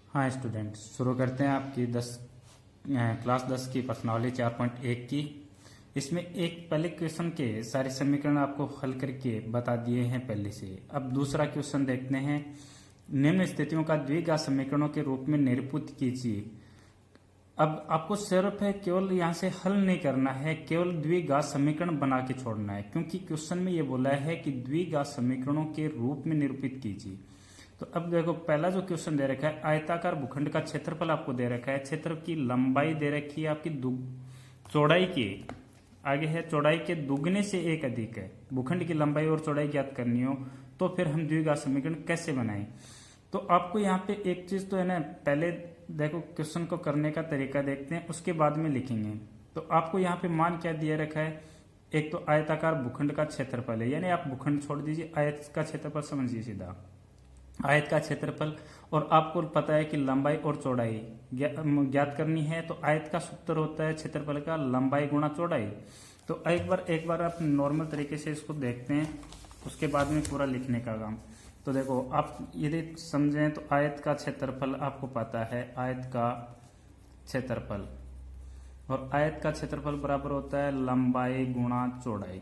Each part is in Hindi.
हाँ स्टूडेंट, शुरू करते हैं आपकी क्लास 10 की प्रश्नावली 4.1 की। इसमें एक पहले क्वेश्चन के सारे समीकरण आपको हल करके बता दिए हैं पहले से। अब दूसरा क्वेश्चन देखते हैं। निम्न स्थितियों का द्विघात समीकरणों के रूप में निरूपित कीजिए। अब आपको सिर्फ है केवल यहाँ से हल नहीं करना है, केवल द्विघात समीकरण बना के छोड़ना है, क्योंकि क्वेश्चन में ये बोला है कि द्विघात समीकरणों के रूप में निरूपित कीजिए। तो अब देखो, पहला जो क्वेश्चन दे रखा है, आयताकार भूखंड का क्षेत्रफल आपको दे रखा है, क्षेत्र की लंबाई दे रखी है आपकी चौड़ाई के आगे है, चौड़ाई के दुगने से एक अधिक है। भूखंड की लंबाई और चौड़ाई ज्ञात करनी हो तो फिर हम द्विघात समीकरण कैसे बनाएं। तो आपको यहाँ पे एक चीज तो है ना, पहले देखो क्वेश्चन को करने का तरीका देखते हैं, उसके बाद में लिखेंगे। तो आपको यहाँ पे मान क्या दिया रखा है, एक तो आयताकार भूखंड का क्षेत्रफल है, यानी आप भूखंड छोड़ दीजिए, आयत का क्षेत्रफल समझिए सीधा, आयत का क्षेत्रफल। और आपको पता है कि लंबाई और चौड़ाई ज्ञात करनी है, तो आयत का सूत्र होता है क्षेत्रफल का लंबाई गुणा चौड़ाई। तो एक बार आप नॉर्मल तरीके से इसको देखते हैं, उसके बाद में पूरा लिखने का काम। तो देखो, आप यदि समझें तो आयत का क्षेत्रफल आपको पता है, आयत का क्षेत्रफल, और आयत का क्षेत्रफल बराबर होता है लंबाई गुणा चौड़ाई।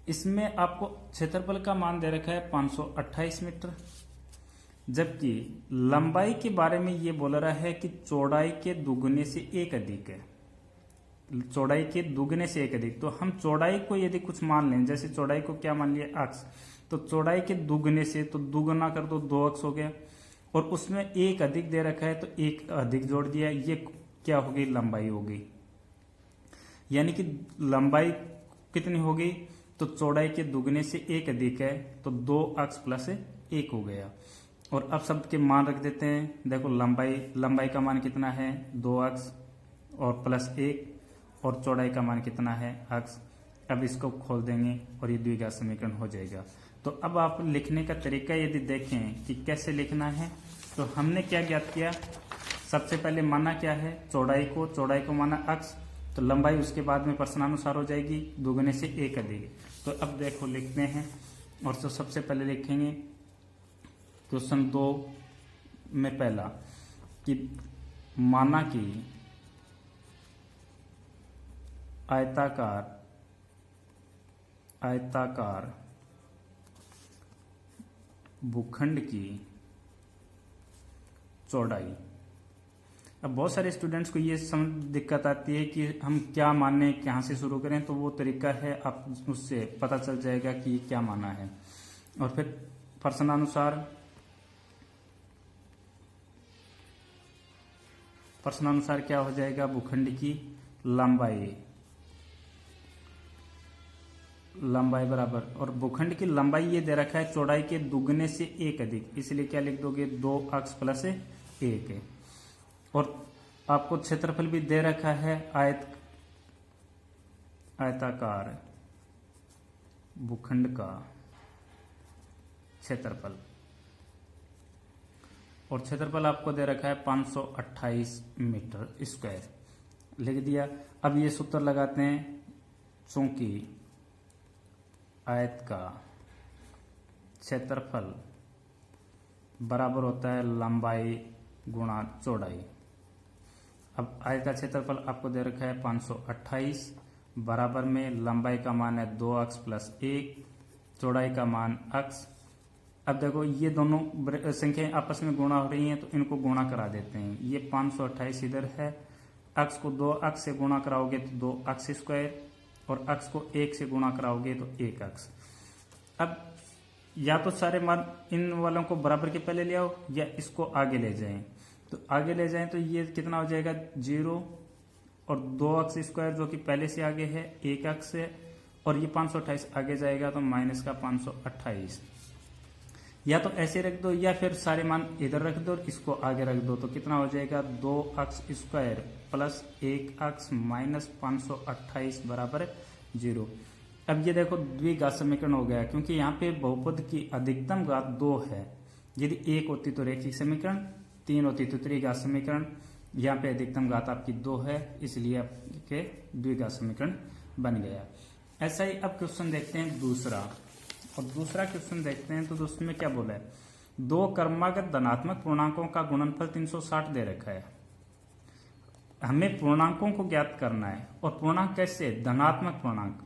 इसमें आपको क्षेत्रफल का मान दे रखा है 528 मीटर, जबकि लंबाई के बारे में ये बोल रहा है कि चौड़ाई के दुगने से एक अधिक है, चौड़ाई के दुगने से एक अधिक। तो हम चौड़ाई को यदि कुछ मान लें, जैसे चौड़ाई को क्या मान लिया, अक्स, तो चौड़ाई के दुगने से तो दुगुना कर दो, 2 अक्स हो गया, और उसमें एक अधिक दे रखा है तो एक अधिक जोड़ दिया, ये क्या होगी, लंबाई होगी। यानी कि लंबाई कितनी होगी, तो चौड़ाई के दुगने से एक अधिक है, तो 2 अक्स प्लस 1 हो गया। और अब शब्द के मान रख देते हैं। देखो, लंबाई का मान कितना है, 2 अक्स और प्लस 1, और चौड़ाई का मान कितना है, अक्स। अब इसको खोल देंगे और ये द्विघात समीकरण हो जाएगा। तो अब आप लिखने का तरीका यदि देखें कि कैसे लिखना है, तो हमने क्या ज्ञात किया, सबसे पहले माना क्या है, चौड़ाई को माना अक्स, तो लंबाई उसके बाद में प्रश्नानुसार हो जाएगी, दुगने से एक अधिक। तो अब देखो लिखते हैं, और तो सबसे पहले लिखेंगे क्वेश्चन 2 में पहला कि माना कि आयताकार भूखंड की चौड़ाई। अब बहुत सारे स्टूडेंट्स को ये दिक्कत आती है कि हम क्या माने, कहाँ से शुरू करें। तो वो तरीका है, आप उससे पता चल जाएगा कि क्या माना है। और फिर प्रश्नानुसार क्या हो जाएगा, भूखंड की लंबाई बराबर, और भूखंड की लंबाई ये दे रखा है चौड़ाई के दुगने से एक अधिक, इसलिए क्या लिख दोगे, 2 अक्स प्लस 1 है। और आपको क्षेत्रफल भी दे रखा है, आयताकार भूखंड का क्षेत्रफल, और क्षेत्रफल आपको दे रखा है 528 मीटर स्क्वायर, लिख दिया। अब ये सूत्र लगाते हैं, चूंकि आयत का क्षेत्रफल बराबर होता है लंबाई गुणा चौड़ाई। अब आयत का क्षेत्रफल आपको दे रखा है 528, बराबर में लंबाई का मान है 2 अक्स प्लस 1, चौड़ाई का मान अक्स। अब देखो, ये दोनों संख्याएं आपस में गुणा हो रही हैं, तो इनको गुणा करा देते हैं। ये 528 इधर है, अक्स को 2 अक्स से गुणा कराओगे तो 2 अक्स स्क्वायर, और अक्स को 1 से गुणा कराओगे तो 1 अक्स। अब या तो सारे मान इन वालों को बराबर के पहले ले आओ, या इसको आगे ले जाएं। तो आगे ले जाएं तो ये कितना हो जाएगा, 0, और 2 अक्स स्क्वायर जो कि पहले से आगे है, 1 अक्स है, और ये 528 आगे जाएगा तो माइनस का 528। या तो ऐसे रख दो, या फिर सारे मान इधर रख दो और इसको आगे रख दो, तो कितना हो जाएगा, 2 अक्स स्क्वायर प्लस 1 अक्स माइनस 528 बराबर 0। अब ये देखो, द्विघात समीकरण हो गया, क्योंकि यहाँ पे बहुपद की अधिकतम घात 2 है। यदि 1 होती तो रैखिक समीकरण, 3 होती तो त्रिघात समीकरण, यहाँ पे अधिकतम घात आपकी 2 है, इसलिए आपके द्विघात समीकरण बन गया। ऐसा ही अब क्वेश्चन देखते हैं दूसरा, और दूसरा क्वेश्चन देखते हैं तो उसमें क्या बोला है दो क्रमागत धनात्मक पूर्णांकों का गुणनफल 360 दे रखा है। हमें पूर्णांकों को ज्ञात करना है। और पूर्णांक कैसे? धनात्मक पूर्णांक।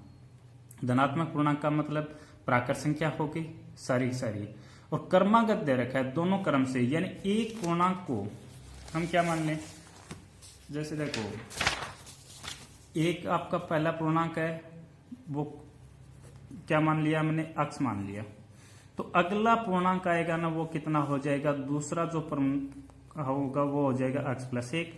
धनात्मक पूर्णांक का मतलब प्राकृत संख्या होगी सारी सारी, और क्रमागत दे रखा है दोनों क्रम से, यानी एक पूर्णांक को हम क्या मान लें, जैसे देखो एक आपका पहला पूर्णांक है, वो क्या मान लिया हमने? अक्स मान लिया। तो अगला पूर्णांक आएगा ना, वो कितना हो जाएगा? दूसरा जो होगा वो हो जाएगा अक्स प्लस 1।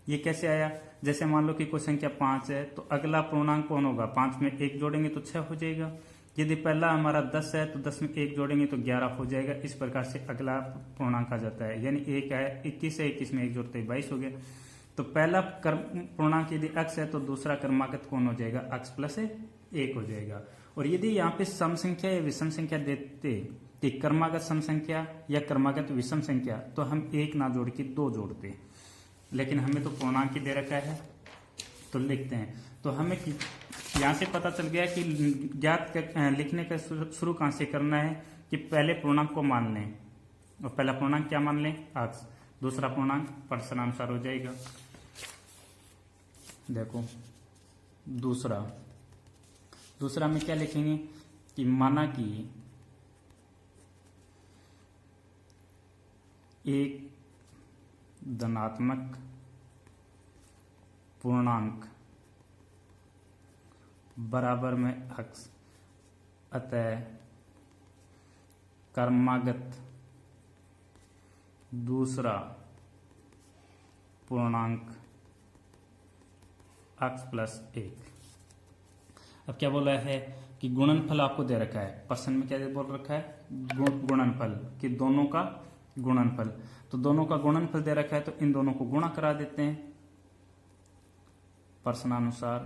ये कैसे आया? जैसे मान लो कि कोई संख्या 5 है, तो अगला पूर्णांक कौन होगा? 5 में 1 जोड़ेंगे तो 6 हो जाएगा। यदि पहला हमारा 10 है, तो 10 में 1 जोड़ेंगे तो 11 हो जाएगा। इस प्रकार से अगला पूर्णांक आ जाता है। यानी एक है 21 है, 21 में 1 जोड़ते ही 22 हो गया। तो पहला पूर्णांक यदि अक्स है, तो दूसरा क्रमागत कौन हो जाएगा? अक्स प्लस 1 हो जाएगा। और यदि यहाँ पे सम संख्या या विषम संख्या देते कि क्रमागत सम संख्या या क्रमागत विषम संख्या, तो हम 1 ना जोड़ के 2 जोड़ते, लेकिन हमें तो पूर्णांक ही दे रखा है तो लिखते हैं। तो हमें यहाँ से पता चल गया कि ज्ञात लिखने का शुरू कहाँ से करना है कि पहले पूर्णांक को मान लें। और पहला पूर्णांक क्या मान लें? अक्स। दूसरा पूर्णांक प्रश्नानुसार हो जाएगा। देखो दूसरा में क्या लिखेंगे कि माना कि एक धनात्मक पूर्णांक बराबर में अक्स, अतः क्रमागत दूसरा पूर्णांक अक्स प्लस 1। अब क्या बोला है कि गुणनफल आपको दे रखा है। प्रश्न में क्या बोल रखा है? गुणनफल, कि दोनों का गुणनफल। तो दोनों का गुणनफल दे रखा है, तो इन दोनों को गुणा करा देते हैं प्रश्नानुसार।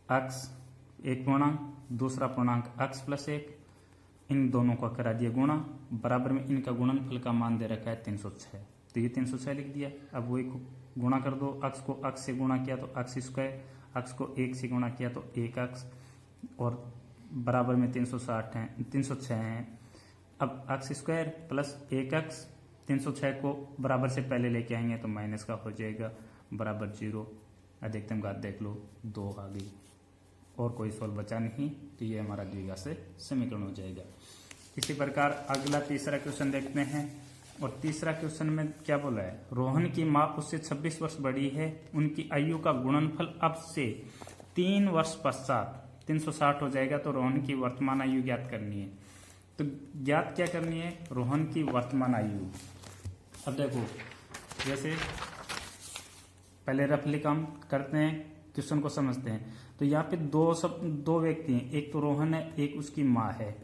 अक्स एक पूर्णांक, दूसरा पूर्णांक अक्स प्लस 1, इन दोनों का करा दिया गुणा, बराबर में इनका गुणनफल का मान दे रखा है 306। तो ये 306 लिख दिया। अब वही गुणा कर दो, अक्स को अक्स से गुणा किया तो अक्स स्क्वायर, अक्स को 1 से गुणा किया तो 1 अक्स, और बराबर में 306 हैं। अब अक्स स्क्वायर प्लस 1 अक्स, 306 को बराबर से पहले लेके आएंगे तो माइनस का हो जाएगा, बराबर 0। अधिकतम घात देख लो 2 आ गई, और कोई सोल्व बचा नहीं, तो ये हमारा द्विघात समीकरण हो जाएगा। इसी प्रकार अगला तीसरा क्वेश्चन देखते हैं। और तीसरा क्वेश्चन में क्या बोला है? रोहन की माँ उससे 26 वर्ष बड़ी है, उनकी आयु का गुणनफल अब से 3 वर्ष पश्चात 360 हो जाएगा। तो रोहन की वर्तमान आयु ज्ञात करनी है। तो ज्ञात क्या करनी है? रोहन की वर्तमान आयु। अब देखो, जैसे पहले रफली काम करते हैं, क्वेश्चन को समझते हैं। तो यहाँ पे दो व्यक्ति हैं, एक तो रोहन है, एक उसकी माँ है।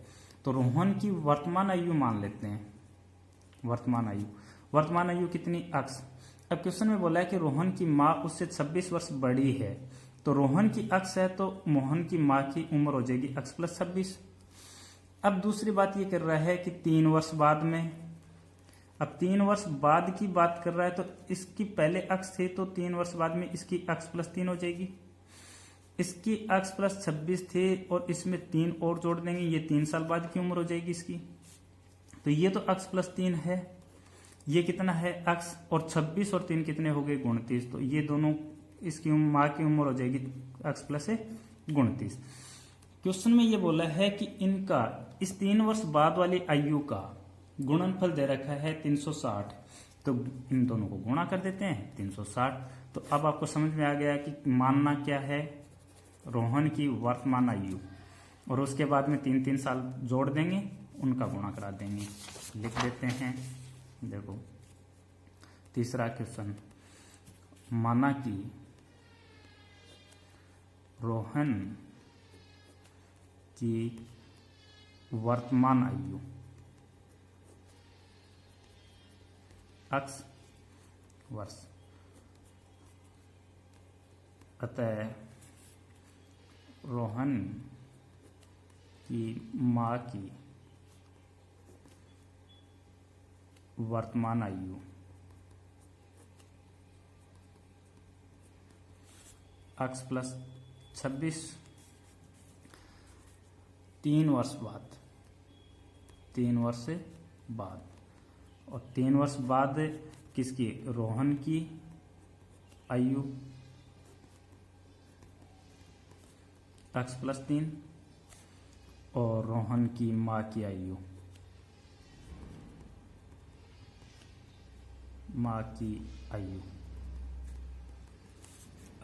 तो रोहन की वर्तमान आयु मान लेते हैं। वर्तमान आयु कितनी? अक्स। अब क्वेश्चन में बोला है कि रोहन की माँ उससे 26 वर्ष बड़ी है। तो रोहन की अक्स है, तो मोहन की माँ की उम्र हो जाएगी अक्स प्लस 26। अब दूसरी बात ये कर रहा है कि 3 वर्ष बाद में, अब 3 वर्ष बाद की बात कर रहा है, तो इसकी पहले अक्स थे, तो 3 वर्ष बाद में इसकी अक्स प्लस 3 हो जाएगी। इसकी अक्स प्लस 26 थे, और इसमें 3 और जोड़ देंगे, ये 3 साल बाद की उम्र हो जाएगी इसकी। तो ये तो अक्स प्लस 3 है, ये कितना है? अक्स, और 26 और 3 कितने हो गए? 29। तो ये दोनों इसकी माँ की उम्र हो जाएगी अक्स प्लस 29। क्वेश्चन में ये बोला है कि इनका इस 3 वर्ष बाद वाली आयु का गुणनफल दे रखा है 360। तो इन दोनों को गुणा कर देते हैं 360। तो अब आपको समझ में आ गया कि मानना क्या है? रोहन की वर्तमान आयु, और उसके बाद में 3-3 साल जोड़ देंगे, उनका गुणा करा देंगे। लिख देते हैं। देखो तीसरा क्वेश्चन, माना कि रोहन की वर्तमान आयु अक्स वर्ष, अतः रोहन की माँ की वर्तमान आयु अक्स प्लस 26, 3 वर्ष बाद, 3 वर्ष बाद, और 3 वर्ष बाद किसकी, रोहन की आयु x+3 और रोहन की माँ की आयु, माँ की आयु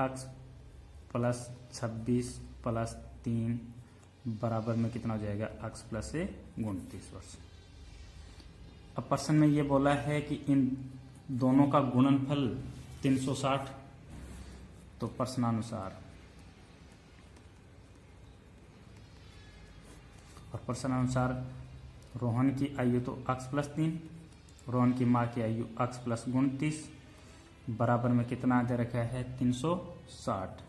x+26+3 बराबर में कितना हो जाएगा, x+29 वर्ष। अब प्रश्न में ये बोला है कि इन दोनों का गुणनफल 360, तो प्रश्नानुसार, और प्रश्नानुसार रोहन की आयु तो x+3, रोहन की माँ की आयु x+29 बराबर में कितना दे रखा है, 360।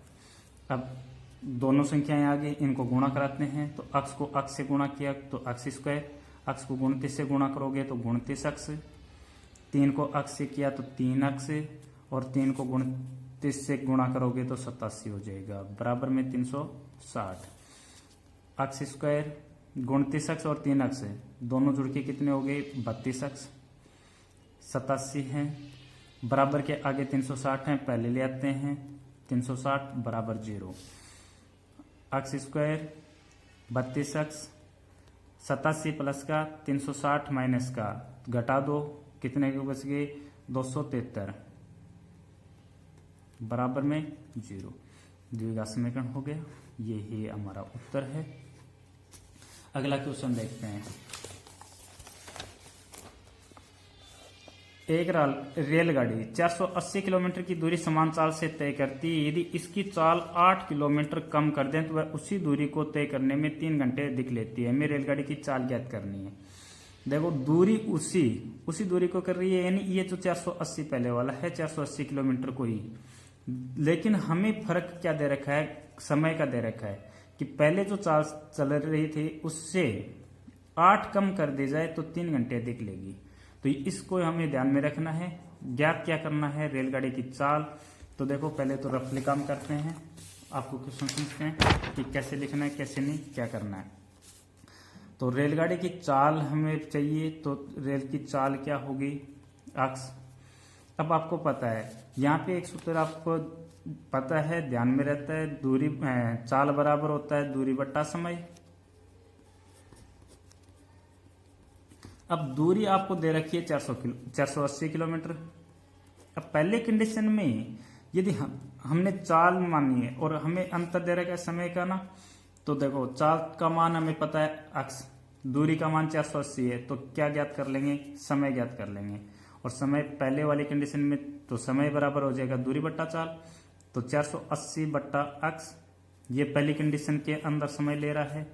अब दोनों संख्याएं आ गई, इनको गुणा कराते हैं, तो x को x से गुणा किया तो x², x को 29 से गुणा करोगे तो 29x, 3 को x से किया तो 3x, और 3 को 29 से गुणा करोगे तो 87 हो जाएगा, बराबर में 360। x² 29x और 3x दोनों जुड़ के कितने हो गए, 32x, 87 हैं, बराबर के आगे 360 हैं, पहले ले आते हैं, 360 बराबर 0, x² 32x, 87 प्लस का 360 माइनस का घटा दो, कितने के बच गए, 273 बराबर में 0। द्विघात समीकरण हो गया, ये ही हमारा उत्तर है। अगला क्वेश्चन देखते हैं। एक रेलगाड़ी 480 किलोमीटर की दूरी समान चाल से तय करती है। यदि इसकी चाल 8 किलोमीटर कम कर दें तो वह उसी दूरी को तय करने में 3 घंटे अधिक लेती है। हमें रेलगाड़ी की चाल ज्ञात करनी है। देखो दूरी उसी दूरी को कर रही है, यानी ये जो 480 पहले वाला है 480 किलोमीटर को ही, लेकिन हमें फर्क क्या दे रखा है, समय का दे रखा है कि पहले जो चाल चल रही थी उससे 8 कम कर दी जाए तो 3 घंटे अधिक लेगी। तो इसको हमें ध्यान में रखना है। ज्ञात क्या करना है, रेलगाड़ी की चाल। तो देखो पहले तो रफली काम करते हैं, आपको क्वेश्चन समझते हैं कि कैसे लिखना है कैसे नहीं, क्या करना है। तो रेलगाड़ी की चाल हमें चाहिए, तो रेल की चाल क्या होगी, अक्स। अब आपको पता है यहाँ पे एक सूत्र आपको पता है, ध्यान में रहता है, दूरी चाल बराबर होता है दूरी बट्टा समय। अब दूरी आपको दे रखी है 480 किलोमीटर। अब पहले कंडीशन में यदि हमने चाल मानी है और हमें अंतर दे रखा है समय का ना, तो देखो चाल का मान हमें पता है अक्स, दूरी का मान 480 है, तो क्या ज्ञात कर लेंगे, समय ज्ञात कर लेंगे। और समय पहले वाली कंडीशन में तो समय बराबर हो जाएगा दूरी बट्टा चाल, तो 480 बट्टा अक्स, ये पहली कंडीशन के अंदर समय ले रहा है।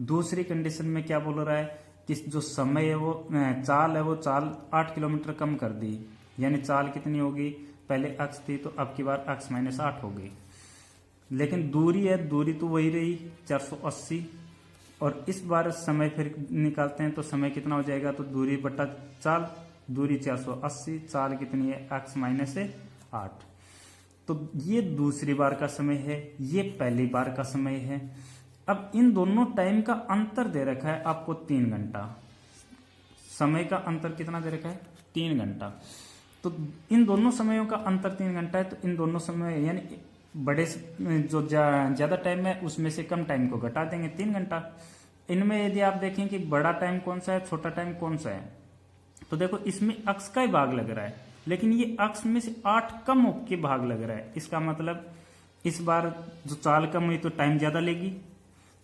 दूसरी कंडीशन में क्या बोल रहा है कि जो समय है वो चाल है, वो चाल 8 किलोमीटर कम कर दी, यानी चाल कितनी होगी, पहले अक्स थी तो अब की बार अक्स माइनस 8 हो गई। लेकिन दूरी है, दूरी तो वही रही 480, और इस बार समय फिर निकालते हैं तो समय कितना हो जाएगा, तो दूरी बट्टा चाल, दूरी 480, चाल कितनी है अक्स माइनस 8। तो ये दूसरी बार का समय है, ये पहली बार का समय है। अब इन दोनों टाइम का अंतर दे रखा है आपको 3 घंटा, समय का अंतर कितना दे रखा है 3 घंटा। तो इन दोनों समयों का अंतर 3 घंटा है, तो इन दोनों समय यानी बड़े जो ज्यादा टाइम है उसमें से कम टाइम को घटा देंगे 3 घंटा। इनमें यदि आप देखें कि बड़ा टाइम कौन सा है, छोटा टाइम कौन सा है, तो देखो इसमें अक्स का ही भाग लग रहा है, लेकिन ये अक्स में से 8 कम होके भाग लग रहा है। इसका मतलब इस बार जो चाल कम हुई तो टाइम ज्यादा लेगी,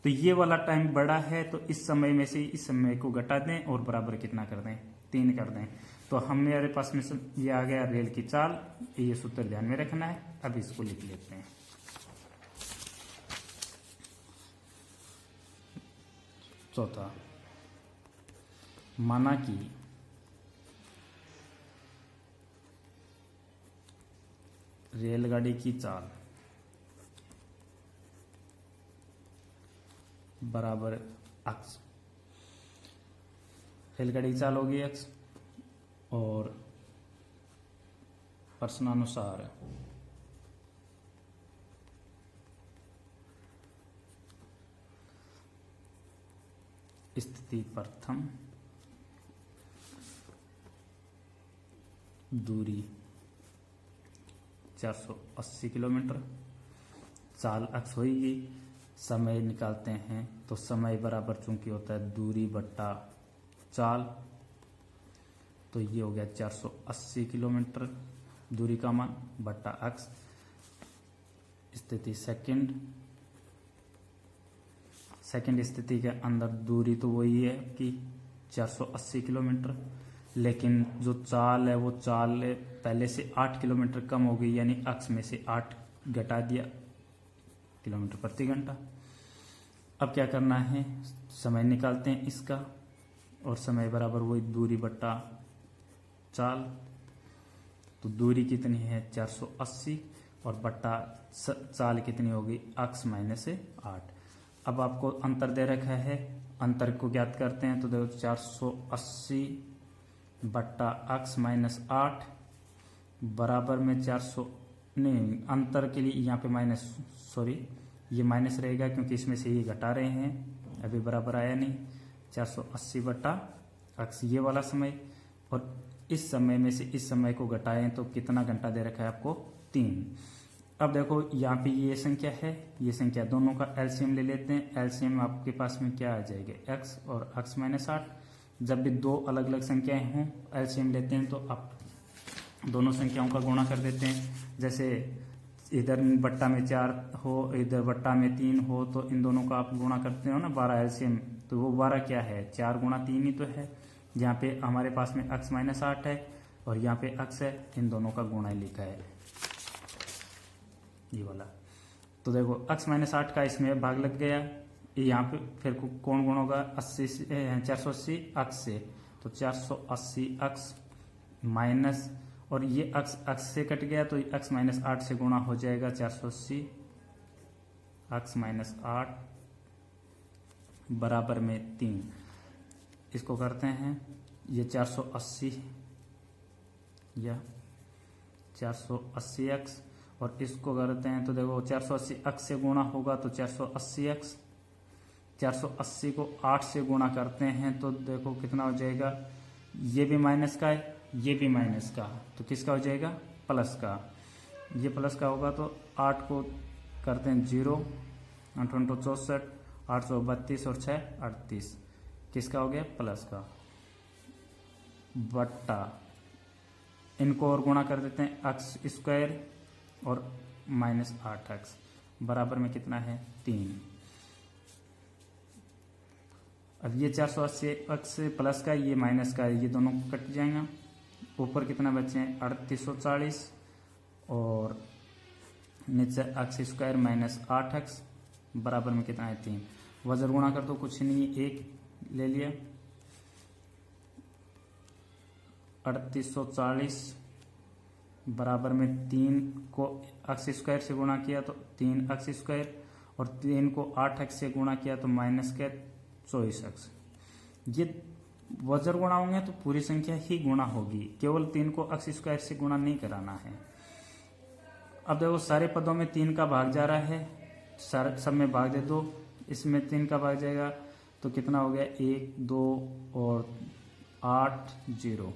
तो ये वाला टाइम बड़ा है, तो इस समय में से इस समय को घटा दें और बराबर कितना कर दें, 3 कर दें। तो हमारे पास में ये आ गया रेल की चाल। ये सूत्र ध्यान में रखना है। अब इसको लिख लेते हैं। चौथा, माना कि रेलगाड़ी की चाल बराबर अक्स, रेलगाड़ी की चाल होगी अक्स, और प्रश्नानुसार स्थिति प्रथम, दूरी 480 किलोमीटर, चाल अक्ष होगी, समय निकालते हैं तो समय बराबर चूंकि होता है दूरी बट्टा चाल, तो ये हो गया 480 किलोमीटर दूरी का मान बट्टा अक्ष। स्थिति सेकंड स्थिति के अंदर दूरी तो वही है कि 480 किलोमीटर, लेकिन जो चाल है वो चाल पहले से 8 किलोमीटर कम हो गई, यानी अक्ष में से 8 घटा दिया किलोमीटर प्रति घंटा। अब क्या करना है, समय निकालते हैं इसका, और समय बराबर वही दूरी बट्टा चाल। तो दूरी कितनी है 480 और बट्टा चाल कितनी होगी अक्ष माइनस 8। अब आपको अंतर दे रखा है, अंतर को ज्ञात करते हैं तो देखो 480 बट्टा अक्ष माइनस 8 बराबर में 400 नहीं, अंतर के लिए यहाँ पे माइनस, सॉरी ये माइनस रहेगा क्योंकि इसमें से ये घटा रहे हैं, अभी बराबर आया नहीं। 480 बट्टा अक्ष ये वाला समय, और इस समय में से इस समय को घटाएं तो कितना घंटा दे रखा है आपको 3। अब देखो यहाँ पे ये संख्या है, ये संख्या, दोनों का एलसीएम ले लेते हैं। एलसीएम आपके पास में क्या आ जाएगा x और x माइनस 8। जब भी दो अलग अलग संख्याएं हों एलसीएम लेते हैं तो आप दोनों संख्याओं का गुणा कर देते हैं। जैसे इधर बट्टा में 4 हो, इधर बट्टा में 3 हो, तो इन दोनों का आप गुणा करते हो ना 12 एलसीएम, तो वो 12 क्या है 4 गुणा 3 ही तो है। यहाँ पे हमारे पास में x माइनस 8 है और यहाँ पे x है, इन दोनों का गुणा लिखा है ये वाला। तो देखो x माइनस 8 का इसमें भाग लग गया, यहाँ पे फिर कौन गुण होगा 480 x से, तो 480 x माइनस, और ये x से कट गया तो x माइनस 8 से गुणा हो जाएगा 480 x माइनस 8 बराबर में 3। इसको करते हैं, ये 480 या 480x, और इसको करते हैं तो देखो 480x से गुणा होगा तो 480x, 480 को 8 से गुणा करते हैं तो देखो कितना हो जाएगा, ये भी माइनस का है ये भी माइनस का, तो किसका हो जाएगा प्लस का। ये प्लस का होगा तो 8 को करते हैं 0, 8 64, 832 और 6 38, किसका हो गया प्लस का, बट्टा इनको और गुणा कर देते हैं एक्स स्क्वायर और माइनस 8x बराबर में कितना है 3। अब ये 480x प्लस का ये माइनस का, ये दोनों कट जाएंगे, ऊपर कितना बचे हैं 3840 और नीचे एक्स स्क्वायर माइनस 8x बराबर में कितना है 3। वजन गुणा कर दो, कुछ नहीं 1 ले लिया, 3840 बराबर में 3 को एक्स स्क्वायर से गुणा किया तो 3x स्क्वायर, और 3 को 8x से गुणा किया तो माइनस के 24x। ये वजर गुणा होंगे तो पूरी संख्या ही गुणा होगी, केवल 3 को एक्स स्क्वायर से गुणा नहीं कराना है। अब देखो सारे पदों में 3 का भाग जा रहा है, सब में भाग दे दो, इसमें 3 का भाग जाएगा तो कितना हो गया 1 2 और 8 0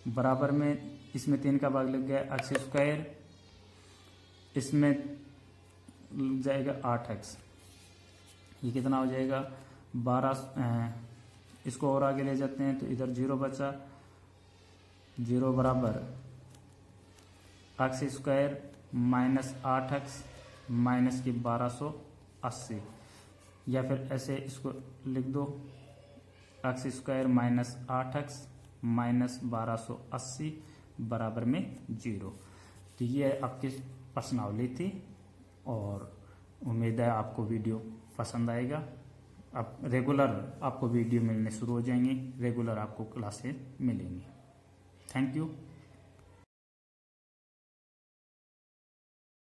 बराबर में, इसमें 3 का भाग लग गया एक्स स्क्वायर, इसमें जाएगा 8x, ये कितना हो जाएगा 12। इसको और आगे ले जाते हैं तो इधर 0 बचा, 0 बराबर x square minus 8x minus की 1280, या फिर ऐसे इसको लिख दो x square minus 8x minus 1280 बराबर में 0। तो ये आपकी प्रश्नावली थी और उम्मीद है आपको वीडियो पसंद आएगा। अब रेगुलर आपको वीडियो मिलने शुरू हो जाएंगी, रेगुलर आपको क्लासेस मिलेंगी। Thank you.